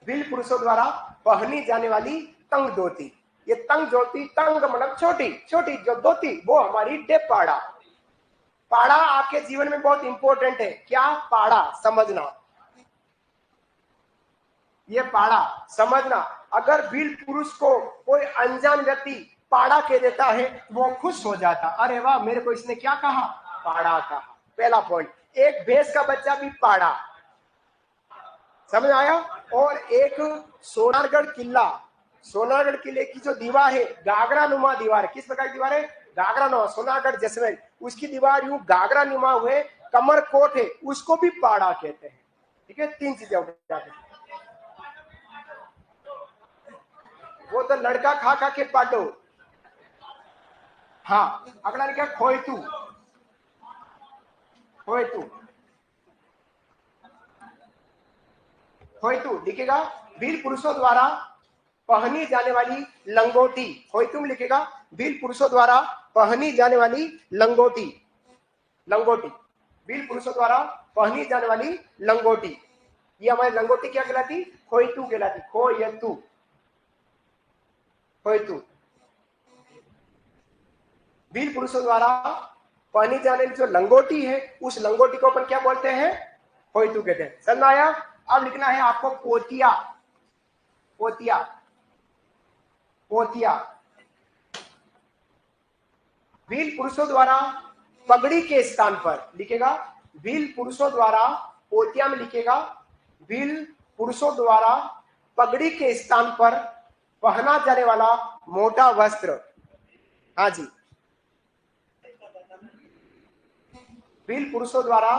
भील पुरुषों द्वारा पहनी जाने वाली तंग धोती। ये तंग धोती, तंग मतलब छोटी छोटी जो धोती, वो हमारी डेपाड़ा। पाड़ा आपके जीवन में बहुत इंपॉर्टेंट है। क्या? पाड़ा समझना, ये पाड़ा समझना। अगर भील पुरुष को कोई अनजान व्यक्ति पाड़ा कह देता है वो खुश हो जाता, अरे वाह मेरे को इसने क्या कहा? पाड़ा कहा। पहला पॉइंट। एक भैंस का बच्चा भी पाड़ा, समझ आया। और एक सोनारगढ़ किला, सोनारगढ़ किले की जो दीवार है गागरा नुमा दीवार है। किस प्रकार की दीवार है? गागरा नुमा। सोनारगढ़ जैसलमेर, उसकी दीवार यूं गागरा नुमा हुए, कमर कोट है, उसको भी पाड़ा कहते हैं। ठीक है, तीन चीजें हो गई। वो तो लड़का खा खा के पाटो। हाँ, अगला लिखा खोयतू, खोयतू, खोयतू लिखेगा वीर पुरुषों द्वारा पहनी जाने वाली लंगोटी। खोयतुम लिखेगा वीर पुरुषों द्वारा पहनी जाने वाली लंगोटी। लंगोटी, वीर पुरुषों द्वारा पहनी जाने वाली लंगोटी। ये हमारी लंगोटी क्या कहलाती? खोयतू कहलाती। खोयतू, खोयतू। वीर पुरुषों द्वारा पहनी जाने वाली जो लंगोटी है, उस लंगोटी को अपन क्या बोलते हैं? खोयतू कहते हैं। समझ आया। अब लिखना है आपको पोतिया, पोतिया, पोतिया। वीर पुरुषों द्वारा पगड़ी के स्थान पर, लिखेगा वीर पुरुषों द्वारा, पोतिया में लिखेगा वीर पुरुषों द्वारा पगड़ी के स्थान पर पहना जाने वाला मोटा वस्त्र। हाँ जी, वीर पुरुषों द्वारा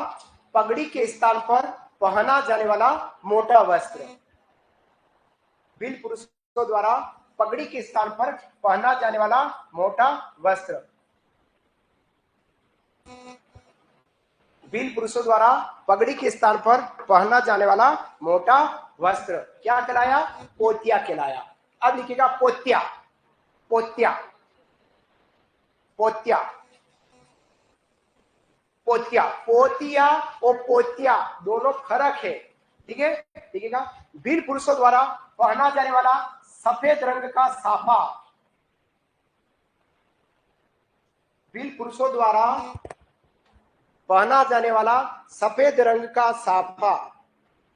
पगड़ी के स्थान पर पहना जाने वाला मोटा वस्त्र। वीर पुरुषों द्वारा पगड़ी के स्थान पर पहना जाने वाला मोटा वस्त्र। भील पुरुषों द्वारा पगड़ी के स्थान पर पहना जाने वाला मोटा वस्त्र क्या कहलाया? पोतिया कहलाया। अब लिखिएगा पोत्या, पोत्या, पोत्या, पोतिया। पोतिया और पोतिया दोनों फर्क है, ठीक है। देखिएगा, भील पुरुषों द्वारा पहना जाने वाला सफेद रंग का साफा, भील पुरुषों द्वारा पहना जाने वाला सफेद रंग का साफा,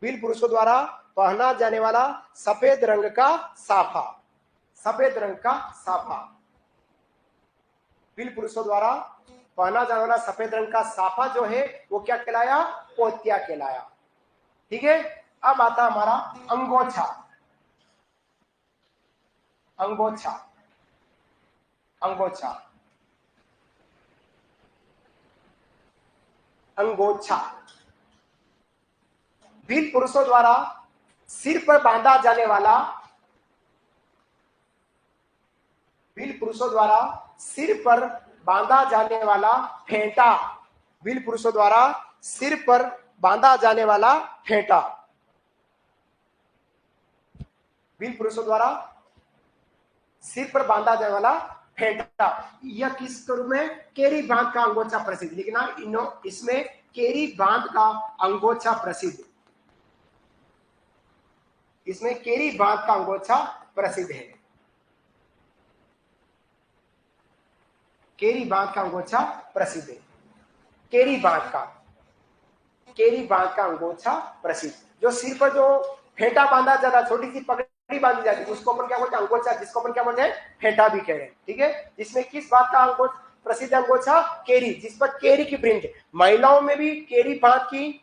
भील पुरुषों द्वारा पहना जाने वाला सफेद रंग का साफा, सफेद रंग का साफा, भील पुरुषों द्वारा पहना जाने वाला सफेद रंग का साफा जो है वो क्या कहलाया? पोतिया कहलाया, ठीक है। अब आता हमारा अंगोछा, अंगोछा, अंगोछा, अंगोछा। भील पुरुषों द्वारा सिर पर बांधा जाने वाला, भील पुरुषों द्वारा सिर पर बांधा जाने वाला फेंटा, भील पुरुषों द्वारा सिर पर बांधा जाने वाला फेंटा, भील पुरुषों द्वारा सिर पर बांधा जाने वाला फेंटा। यह किस रूप में? केरी बांध का अंगोछा प्रसिद्ध, लिखना इसमें केरी बांध का अंगोछा प्रसिद्ध, इसमें केरी बांध का अंगोछा प्रसिद्ध है, केरी बांध का अंगोछा प्रसिद्ध है, केरी बांध का, केरी बांध का अंगोछा प्रसिद्ध। जो सिर पर जो फेंटा बांधा जाता, छोटी सी पगड़ी बांधी जाती है, उसको अपन क्या बोलते हैं? अंगोछा, जिसको अपन क्या बोलते हैं? फेंटा भी कह रहे हैं, ठीक है। इसमें किस बात का अंगोछा प्रसिद्ध? अंगोछा केरी, जिस पर केरी की प्रिंट। महिलाओं में भी केरी बांध की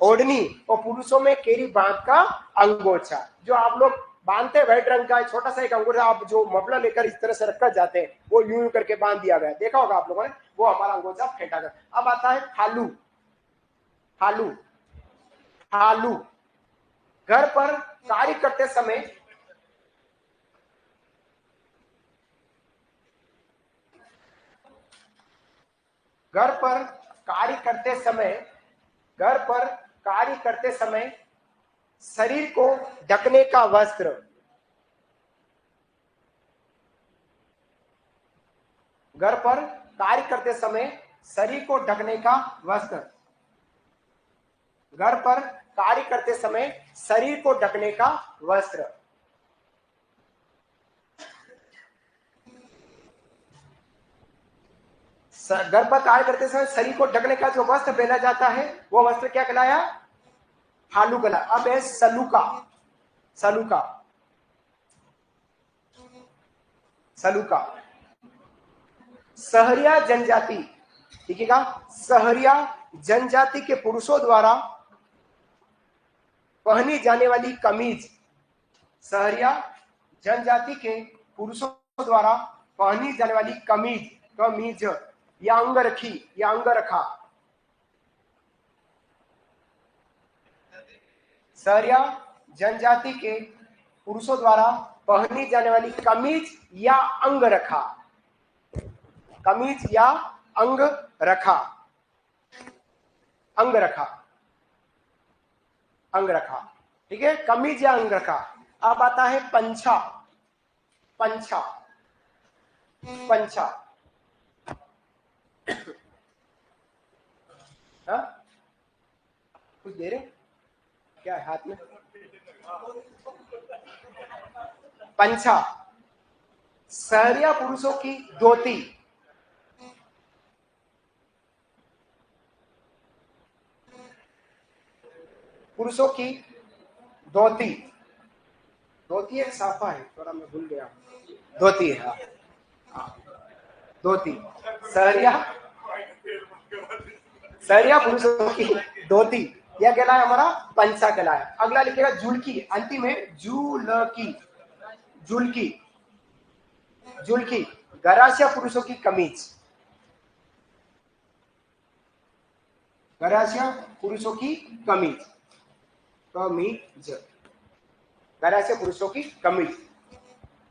ओढ़नी और पुरुषों में केरी बांध का अंगोछा। जो आप लोग बांधते हैं व्हाइट रंग का छोटा सा एक अंगूठा, आप जो मफलर लेकर इस तरह से रखकर जाते हैं, वो यूं यूं करके बांध दिया गया, देखा होगा आप लोगों ने, वो हमारा अंगोछा फेंटा कर। अब आता है थालू, थालू, थालू। घर पर कार्य करते समय घर पर कार्य करते समय, घर पर कार्य करते समय शरीर को ढकने का वस्त्र, घर पर कार्य करते समय शरीर को ढकने का वस्त्र, घर पर कार्य करते समय शरीर को ढकने का वस्त्र, घर पर कार्य करते समय शरीर को ढकने का जो वस्त्र पहना जाता है वो वस्त्र क्या कहलाया? थालू कहला। अब है सलूका, सलूका, सलूका। सहरिया जनजाति, देखिएगा, सहरिया जनजाति के पुरुषों द्वारा पहनी जाने वाली कमीज, सहरिया जनजाति के पुरुषों द्वारा पहनी जाने वाली कमीज, कमीज या अंगरखी या अंगरखा, सहरिया जनजाति के पुरुषों द्वारा पहनी जाने वाली कमीज या अंगरखा, कमीज या अंगरखा, अंगरखा, अंगरखा, ठीक है, कमीज या अंगरखा। अब आता है पंछा, पंछा, पंछा। हाँ, कुछ दे रहे क्या है हाथ में? पंछा, सहरिया पुरुषों की धोती, पुरुषों की धोती, धोती एक साफा है, थोड़ा मैं भूल गया, धोती है, हाँ, धोती। सहरिया, सहरिया पुरुषों की धोती यह कहलाया हमारा पंचा कहलाया। अगला लिखेगा जुलकी, अंतिम है जुलकी, जुलकी, जुलकी। गरासिया पुरुषों की कमीज, गरासिया पुरुषों की कमीज, कमीज, गरासिया पुरुषों की कमीज।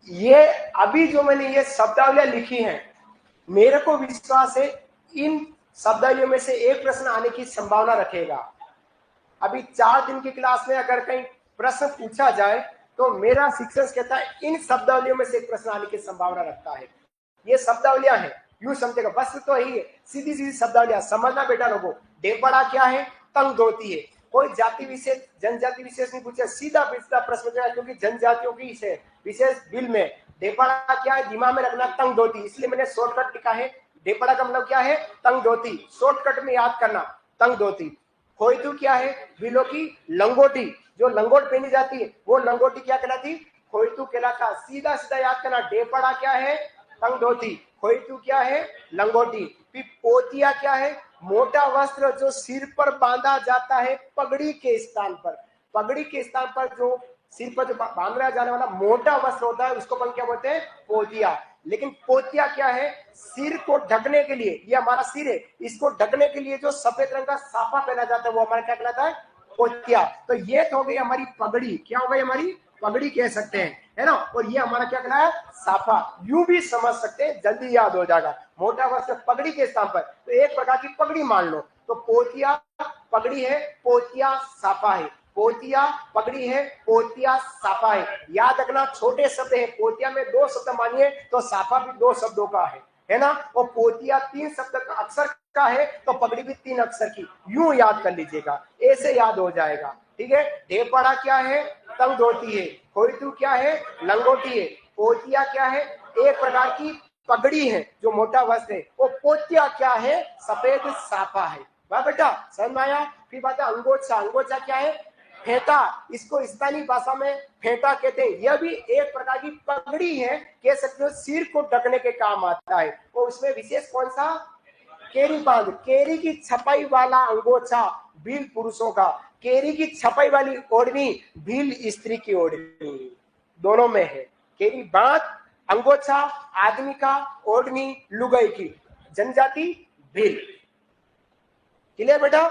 ये अभी जो मैंने ये शब्दावलियां लिखी हैं, मेरे को विश्वास है इन शब्दावलियों में से एक प्रश्न आने की संभावना रखेगा। अभी 4 दिन की क्लास में अगर कहीं प्रश्न पूछा जाए तो मेरा शिक्षक कहता है इन शब्दावलियों में से एक प्रश्न आने की संभावना रखता है। ये शब्दावलियां हैं, यूं समझेगा, बस तो यही है, सीधी सीधी शब्दावलियां समझना बेटा लोगों। ढेपड़ा क्या है? तंग धोती है। कोई जाति विशेष जनजाति विशेष नहीं पूछा, सीधा सीधा प्रश्न जो है, क्योंकि जनजातियों की विशेष बिल में ढेपड़ा क्या है दिमाग में रखना, तंग धोती, इसलिए मैंने शॉर्टकट लिखा है। ढेपड़ा का मतलब क्या है? तंग धोती, शॉर्टकट में याद करना, तंग धोती। खोइतू क्या है? बिलों की लंगोटी, जो लंगोट पहनी जाती है वो लंगोटी क्या कहलाती? खोइतू कहलाता। सीधा सीधा याद करना, ढेपड़ा क्या है? तंग धोती। खोइतू क्या है? लंगोटी। फिर पोतिया क्या है? मोटा वस्त्र जो सिर पर बांधा जाता है पगड़ी के स्थान पर। पगड़ी के स्थान पर जो सिर पर जो बांधा जाने वाला मोटा वस्त्र होता है उसको अपन क्या बोलते हैं? पोतिया। लेकिन पोतिया क्या है? सिर को ढकने के लिए, ये हमारा सिर है, इसको ढकने के लिए जो सफेद रंग का साफा पहना जाता है वो हमारा क्या कहलाता है? पोतिया। तो ये तो हो गई हमारी पगड़ी, क्या हो गई? हमारी पगड़ी कह सकते हैं, है ना। और ये हमारा क्या कहना है? साफा। यूं भी समझ सकते हैं, जल्दी याद हो जाएगा। मोटा वस्त्र पगड़ी के स्थान पर, तो एक प्रकार की पगड़ी मान लो। तो पोतिया पगड़ी है, पोतिया साफा है। पोतिया पगड़ी है, पोतिया साफा है। याद रखना, छोटे शब्द है, पोतिया में 2 शब्द मानिए तो साफा भी 2 शब्दों का है ना। और पोतिया 3 शब्द का अक्षर का है तो पगड़ी भी 3 अक्षर की। यूं याद कर लीजिएगा, ऐसे याद हो जाएगा, ठीक है। ढेपड़ा क्या है? तंग धोती है। खोइतू क्या है? लंगोटी है। पोतिया क्या है? एक प्रकार की पगड़ी है जो मोटा वस्त्र है। वो पोतिया क्या है? सफेद साफा है। वाह बेटा, समझ में आया। फिर बात है अंगोछा। अंगोछा क्या है? फेंटा, इसको स्थानीय भाषा में फेंटा कहते हैं। यह भी एक प्रकार की पगड़ी है, कह सकते हो सिर को ढकने के काम आता है। और उसमें विशेष कौन सा? केरी बांध, केरी की छपाई वाला अंगोछा भील पुरुषों का, केरी की छपाई वाली ओढ़नी भील स्त्री की ओढ़नी, दोनों में है। केरी बांध अंगोछा आदमी का, ओढ़नी लुगाई की। जनजाति भील। क्लियर बेटा?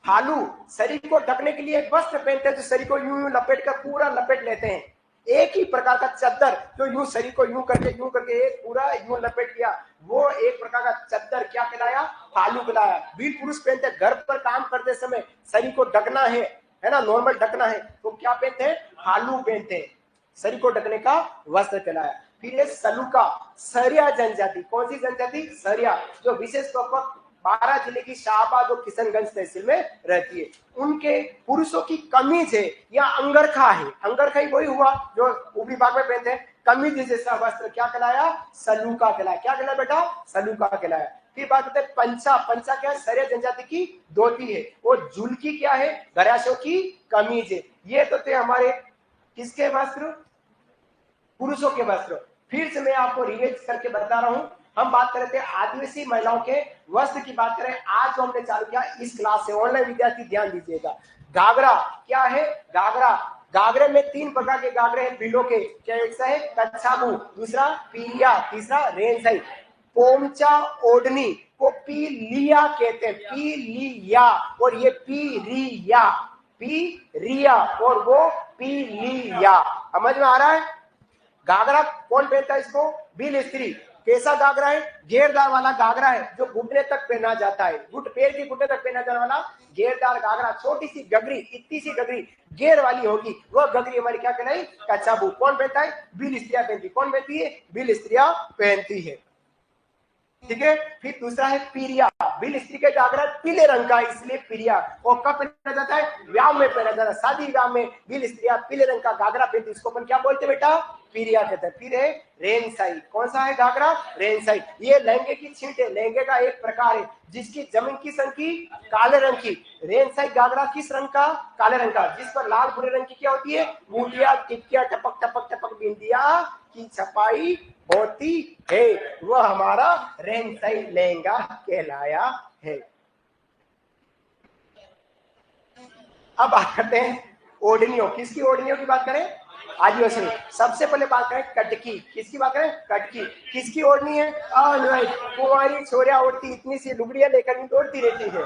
भालू शरीर को ढकने के लिए वस्त्र पहनते हैं, तो शरीर को यूं यूं लपेट कर पूरा लपेट लेते हैं। एक ही प्रकार का चद्दर जो यूं शरीर को यूं करके एक पूरा यूं लपेट लिया, वो एक प्रकार का चद्दर क्या कहलाया? भालू कहलाया। वीर पुरुष पहनते, घर पर काम करते समय शरीर को ढकना है ना, नॉर्मल ढकना है, तो क्या पहनते हैं? भालू पहनते हैं, शरीर को ढकने का वस्त्र कहलाया। फिर सलूका, सरिया जनजाति। कौन सी जनजाति? सरिया, जो विशेष तौर पर 12 जिले की शाहबाद और किशनगंज तहसील में रहती है। उनके पुरुषों की कमीज है या अंगरखा है। अंगरखा ही वही हुआ जो ऊपरी भाग में पहनते हैं, कमीज जैसा वस्त्र क्या कहलाया? सलूका कहलाया। क्या कहलाया बेटा? सलूका कहलाया। फिर बात करते हैं पंचा। पंचा क्या है? सरिया जनजाति की धोती है। और झुलकी क्या है? घराशों की कमीज है। ये तो थे हमारे किसके वस्त्र? पुरुषों के वस्त्र। फिर से मैं आपको रिवाइज करके बता रहा हूं। हम बात कर रहे थे आदिवासी महिलाओं के वस्त्र की बात करें। आज जो हमने चालू किया इस क्लास से, ऑनलाइन विद्यार्थी ध्यान दीजिएगा। घाघरा क्या है? घाघरा, घाघरे में 3 प्रकार के घाघरे हैं बिलों के। क्या? एक है कच्छाबू, दूसरा पीलिया, तीसरा रेंसाई। पोमचा ओढ़नी को पीलिया कहते हैं, पीलिया। और ये पीरिया, पीरिया और वो पीलिया। समझ में आ रहा है? घाघरा कौन पहनता है इसको? भील स्त्री। कैसा घाघरा है? घेरदार वाला घाघरा है जो घुटने तक पहना जाता है, पैर के घुटने तक पहना जाने वाला घेरदार घाघरा। छोटी सी गगरी, इतनी सी गगरी घेर वाली होगी, वह गगरी हमारी क्या कहलाई? कच्छाबू। कौन पहनता है? भील स्त्रियां पहनती। कौन पहनती है? भील स्त्रियां पहनती है, ठीक है। फिर दूसरा है पीरिया। भील स्त्री का घाघरा पीले रंग का, इसलिए पीरिया। और कब पहना जाता है? व्याह में पहना जाता है। शादी विवाह में भील स्त्रियां पीले रंग का घाघरा पहनती, इसको अपन क्या बोलते बेटा? पीरिया कहते हैं। फिर है रेनसाई। कौन सा है घाघरा? रेनसाई। ये लहंगे की छींट है, लहंगे का एक प्रकार है जिसकी जमीन किस रंग की? काले रंग की। रेनसाई घाघरा किस रंग का? काले रंग का, जिस पर लाल भूरे रंग की क्या होती है? बूटिया, टिक्किया, टपक टपक टपक बिंदिया की छपाई होती है, वह हमारा रेनसाई लहंगा कहलाया है। अब बात करते हैं ओढ़नियों। किसकी ओढ़नियों की बात करें? आदिवासी। सबसे पहले बात करें कटकी। किसकी बात करें? कटकी। किसकी ओढ़नी है? कुंवारी छोरिया ओढ़ती, इतनी सी लुगड़ियां लेकर दौड़ती रहती है।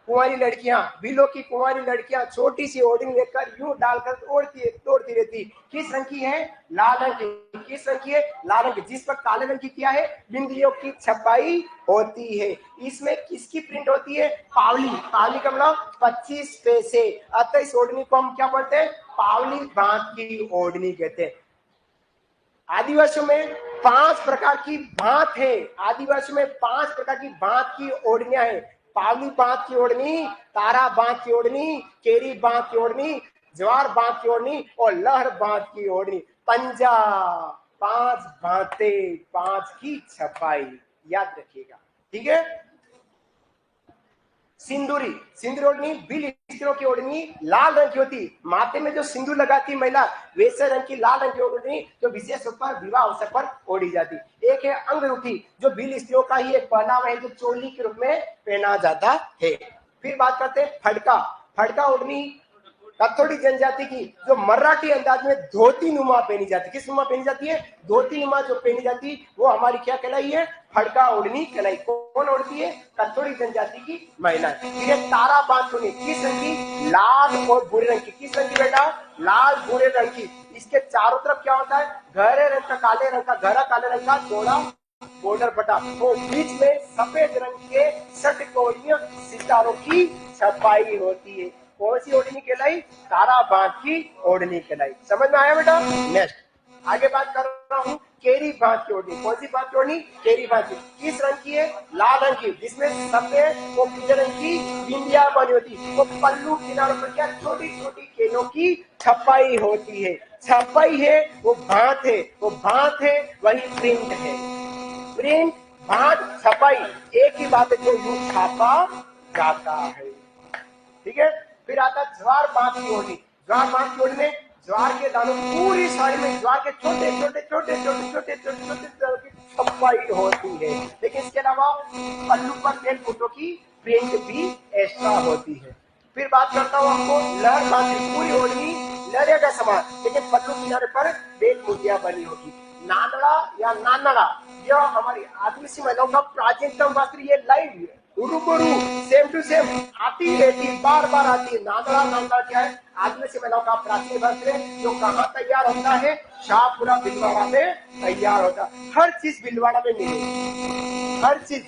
कुंवारी लड़कियां, बिलो की कुंवारी लड़कियां छोटी सी ओढ़नी लेकर यूं डालकर तोड़ती रहती। किस रंग की है? लाल रंग की। किस रंग की है? लाल रंग की। जिस पर काले रंग की क्या है? बिंदियों की छपाई होती है। इसमें किसकी प्रिंट होती है? पावली। पावली का मतलब 25 पैसे। अतः इस ओढ़नी को हम क्या बोलते हैं? पावली बांध की ओढ़नी कहते हैं। आदिवासियों में 5 प्रकार की भांत है। आदिवासियों में 5 प्रकार की भांत की ओढ़नियां हैं। पावली बांध की ओढ़नी, तारा बांध की ओढ़नी, केरी बांध की ओढ़नी, ज्वार बांध की ओढ़नी और लहर बांध की ओढ़नी। पंजा, 5 भांते, 5 की छपाई, याद रखिएगा। ठीक है। सिंदूरी, सिंदूर ओढ़नी, बिल स्त्रियों की ओढ़नी लाल रंग की होती। माथे में जो सिंदूर लगाती महिला, वैसे रंग की लाल रंग की ओढ़नी जो विशेष पर विवाह अवसर पर ओढ़ी जाती। एक है अंगरूठी, जो बिल स्त्रियों का ही एक पहनावा है, जो चोली के रूप में पहना जाता है। फिर बात करते हैं फड़का। फड़का ओढ़नी कथोड़ी जनजाति की जो मराठी अंदाज में धोती नुमा पहनी जाती है। किस नुमा पहनी जाती है? धोती नुमा जो पहनी जाती है वो हमारी क्या कहलाई है? फड़का ओढ़नी कहलाई। कौन ओढ़ती है? कथोड़ी जनजाति की महिला। ये तारा बांध ओढ़नी किस रंग की? लाल और भूरे रंग की। किस रंग की बेटा? लाल भूरे रंग की। इसके चारों तरफ क्या होता है? गहरे रंग का, काले रंग का, गहरा काले रंग का चौड़ा बॉर्डर बटा, तो बीच में सफेद रंग के षटकोणीय सितारों की छपाई होती है। कौन सी ओढ़नी कहलाई? तारा बांध की ओढ़नी कहलाई। समझ में आया बेटा? नेक्स्ट आगे बात कर रहा हूँ केरी बांध की ओढ़नी। कौन सी बांध की ओढ़नी? केरी बांध की। किस रंग की है? लाल रंग की, जिसमें सफेद और पीले रंग की बिंदिया बनी होती है। वो पल्लू किनारों पर क्या छोटी छोटी केलों की छपाई होती है। छपाई है वो भांत है, वो भांत है वही प्रिंट है। प्रिंट, भांत, छपाई एक ही बात है, जो यूं छापा जाता है। ठीक है। फिर आता ज्वार बांध की ओढ़नी। ज्वार बांध की ओढ़नी में ज्वार के दानों पूरी साड़ी में ज्वार के छोटे छोटे छोटे छोटे छोटे छोटे छोटे की छपाई होती है। लेकिन इसके अलावा पल्लू पर तेल फूटों की प्रिंट भी एक्स्ट्रा होती है। फिर बात करता हूँ आपको लहर बांध की। पूरी ओढ़नी लहरे का समान, लेकिन पल्लू किनारे पर बेल मोतियां बनी होगी। नानड़ा या नानड़ा यह हमारी आदिवासी महिलाओं का प्राचीनतम वस्त्र। ये लाइव है, रूबरू, सेम टू सेम आती रहती, बार बार आती है। नागड़ा, नागड़ा क्या है? आदिवासी महिलाओं का प्राचीन वस्त्र है, जो कहाँ तैयार होता है? शाहपुरा भीलवाड़ा में तैयार होता है। हर चीज भीलवाड़ा में मिलेगी, हर चीज।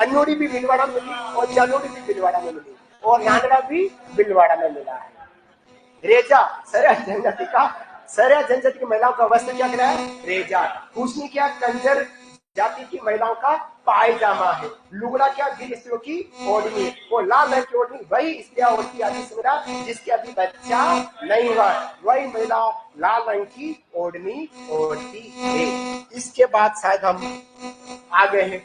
अनोड़ी भी भीलवाड़ा में मिली और जलोड़ी भी भीलवाड़ा में मिली और नागड़ा भी भीलवाड़ा में मिला है। रेजा, सरिया जनजाति का, सरिया जनजाति की महिलाओं का वस्त्र क्या कहलाया है? रेजा। पूछनी क्या? कंजर जाति की महिलाओं का पायजामा है। लुगड़ा क्या? गिर स्त्रियों की ओढ़नी। वो लाल रंग की ओढ़नी वही स्त्रियां ओढ़ती आदि समय जिसके अभी बच्चा नहीं हुआ, वही महिला लाल रंग की ओढ़नी ओढ़ती है। इसके बाद शायद हम आ गए हैं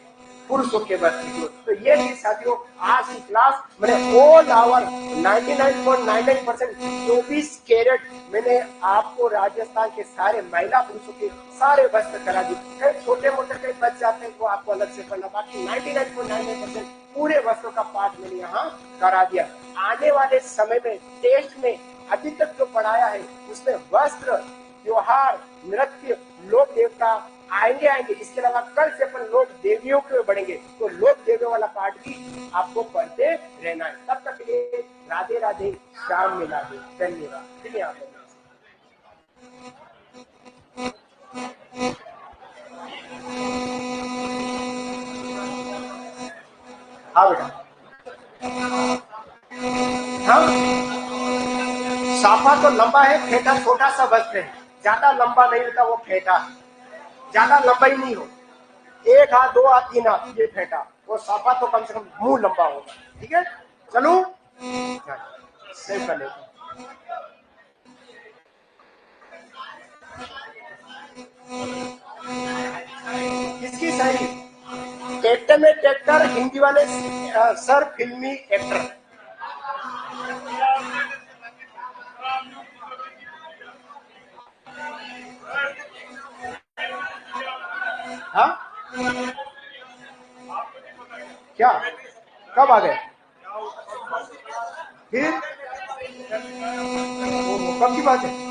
पुरुषों के वस्त्र की। तो ये थी साथियों आज की क्लास। मैंने ऑल आवर 99.99% 24 कैरेट मैंने आपको राजस्थान के सारे महिला पुरुषों के सारे वस्त्र करा दिए। कई छोटे मोटे कई बच जाते हैं, वो आपको अलग से करना, बाकी 99.99% पूरे वस्त्रों का पाठ मैंने यहाँ करा दिया। आने वाले समय में टेस्ट में अभी तक जो पढ़ाया है उसमें वस्त्र, त्योहार, नृत्य, लोक देवता आएंगे। इसके अलावा कल से अपन लोक देवियों के बढ़ेंगे, तो लोक देवियों वाला पार्ट भी आपको पढ़ते रहना है। तब तक के लिए राधे राधे, श्याम मिला दे। धन्यवाद। चलिए आप हाँ बेटा। हाँ, साफा तो लंबा है, फेटा छोटा सा वस्त्र है, ज्यादा लंबा नहीं होता वो फेटा, ज्यादा लंबा ही नहीं हो, 1 हाथ 2 हाथ 3 हाथ ये फेटा। वो साफा तो कम से कम मुंह लंबा होगा। ठीक है, चलो सेव कर लेते। किसकी सही? ट्रैक्टर में ट्रैक्टर, हिंदी वाले सर फिल्मी एक्टर। हाँ क्या? कब आ गए? फिर कब की बात है?